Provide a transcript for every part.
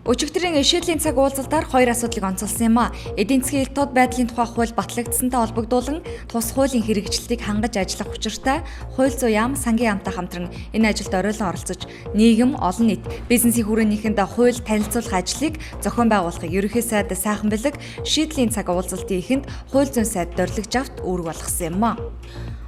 Өчигдрийн шийдлийн цаг уулзалтаар хоёр асуудлыг онцолсон юм а. Эдийн засгийн элтод байдлын тухай хууль батлагдсантай холбогдуулан тус хуулийн хэрэгжилтийг хангаж ажиллах учиртай хууль зүйн яам, сангийн яамтай хамтран энэ ажилд оройлон оролцож нийгэм, олон нийт, бизнесийн хүрээнийхэнд хууль танилцуулах ажлыг зохион байгуулахыг ерөнхий сайд сайхан бэлэг шийдлийн цаг уулзалтын эхэнд хууль зүйн сайд дөрвөлж авт үүрэг болгосон юм а.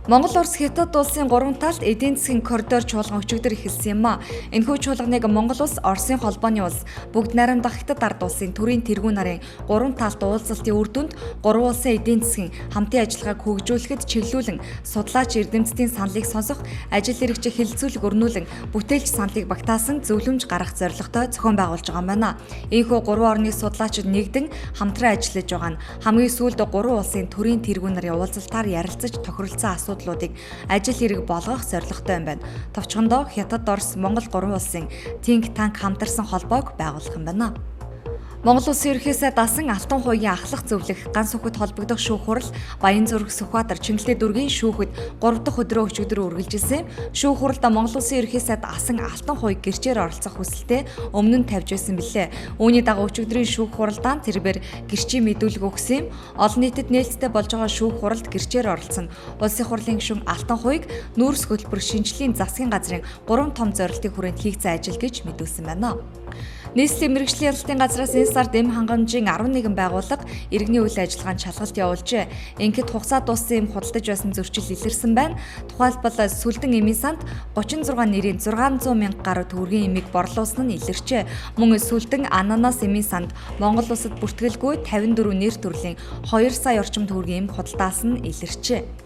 Монгол Улс Хятад улсын 3 талд эдийн засгийн коридор чуулган өчигдөр эхэлсэн юм а. Энэхүү чуулганыг Монгол Улс, Оросын холбооны улс, бүгд найрамдах Хятад ард улсын төрийн тэргүүн нарын 3 талт уулзалтын үр дүнд 3 улсын эдийн засгийн хамтын ажиллагааг хөгжүүлэхэд чиглүүлэн судлаач эрдэмтдийн саналыг сонсох, ажил хэрэгч хэлэлцүүлэг өрнүүлэн бүтээлч саналыг багтаасан зөвлөмж гаргах зорилготой зохион байгуулж байгаа юм байна. Ийхүү 3 орны судлаачид нэгдэн хамтран ажиллаж байгаа нь хамгийн сүүлд 3 улсын төрийн тэргүүн нарын уулзалтаар ярилцаж тохиролцсон асуудлуудыг ажил хэрэг болгох зорилготой юм байна. Товчхондоо Хятад, Орос, Монгол 3 улсын think tank хамтарсан холбоог байгуулах юм байна. Монгол Улсын ерөнхий сайд асан алтан хуугийн ахлах зөвлөх ганц хүүхэд холбогдох шүүх хурал Баян зүрх Сүхбаатар Чингэлтэй дүүргийн шүүхэд 3 дахь өдрөө өчигдөр үргэлжилсэн. Шүүх хуралд Монгол Улсын ерөнхий сайд асан алтан хууийг гэрчээр оролцох хүсэлтэд өмнө нь тавьж байсан билээ. Үүний дагуу өчигдрийн шүүх хуралдаан тэрбээр гэрчийн мэдүүлэг өгсөн юм. Олон нийтэд нээлттэй болж байгаа шүүх хуралд гэрчээр оролцсон Улсын хурлын гишүүн алтан хууийг нүүрс хөтөлбөр шинжилгээний засгийн газрын 3 том зорилтын хүрээнд хийгдсэн ажил гэж мэдүүлсэн байна. Нийслэлийн мэргэжлийн ялалтын газраас энэ сард эм хангамжийн 11 байгууллага иргэний үйл ажиллагаанд шалгалт явуулжээ. Ингээд хугацаа дууссан эм худалдаж байсан зөрчил илэрсэн байна. Тухайлбал Сүлдэн эмийн санд 36 нэрийн 600 мянга гаруй төгрөгийн эмийг борлуулсан нь илэрчээ. Мөн Сүлдэн ананас эмийн санд Монгол улсад бүртгэлгүй 54 нэр төрлийн 2 сая орчим төгрөгийн эм худалдаасан нь илэрчээ.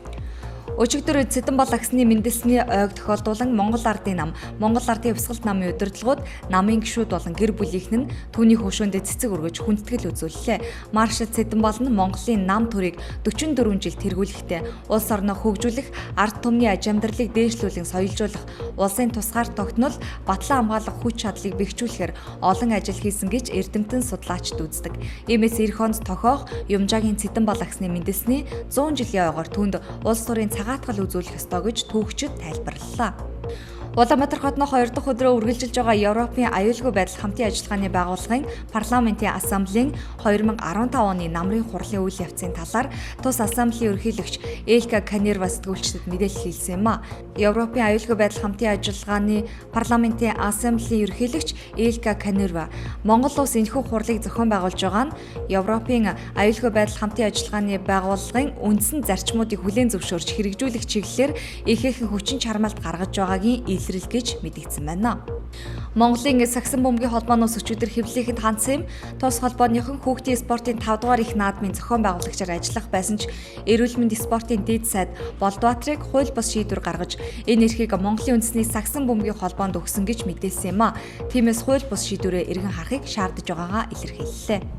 Өчигдөр Цэдэн бол агсны мэндэлсний ойг тохиолдуулан Монгол Ардын нам, Монгол Ардын Өвсгөлт намын удирдлагууд намын гишүүд болон гэр бүлийнх нь түүний хөвшөөнд цэцэг өргөж хүндэтгэл үзүүллээ. Маршал Цэдэн бол нь Монголын нам төрийг 44 жил тэргүүлэхдээ улс орноо хөгжүүлэх, ард түмний аж амьдралыг дээшлүүлэн соёлжуулах, улсын тусгаар тогтнол, батлан хамгаалах хүч чадлыг бэхжүүлэхээр олон ажил хийсэн гэж эрдэмтэн судлаачид үздэг. Иймээс эх онд тохиох Юмжаагийн Цэдэн бол агсны мэндэлсний 100 жилийн ойгоор түүнд улс төрийн гаатгал үзүүлэх ёстой гэж түүхчид тайлбарлалаа. Улаанбаатар хотноо 2 дахь өдрөө үргэлжилж байгаа Европын аюулгүй байдал хамтын ажиллагааны байгууллагын парламентын ассамблеийн 2015 оны намрын хурлын үйл явцын талаар тус ассамблеийн ерөнхийлөгч Элька Канерва сэтгүүлчдэд мэдээлэл хэлсэн юм а. Европын аюулгүй байдал хамтын ажиллагааны парламентын ассамблеийн ерөнхийлөгч Элька Канерва Монгол улс энэхүү хурлыг зохион байгуулж байгаа нь Европын аюулгүй байдал хамтын ажиллагааны байгууллагын үндсэн зарчмуудыг хүлээн зөвшөөрч хэрэгжүүлэх чиглэлээр ихээхэн хүчин чармаалт гаргаж байгаагийн гэж мэдэгдсэн байна. Монголын Сагсан бөмбөгийн холбооноос өчигдөр хэвлэлийнхэнд хандсан юм. Тус холбооныхон хүүхдийн спортын 5 дугаар их наадмын зохион байгуулагчаар ажиллах байсан ч эрүүл мэндийн спортын дэд сайд Болдбаатрыг хууль бус шийдвэр гаргаж энэ эрхийг Монголын үндэсний Сагсан бөмбөгийн холбоонд өгсөн гэж мэдээлсэн юм а. Тиймээс хууль бус шийдвэрээ эргэн харахыг шаардаж байгаагаа илэрхийллээ.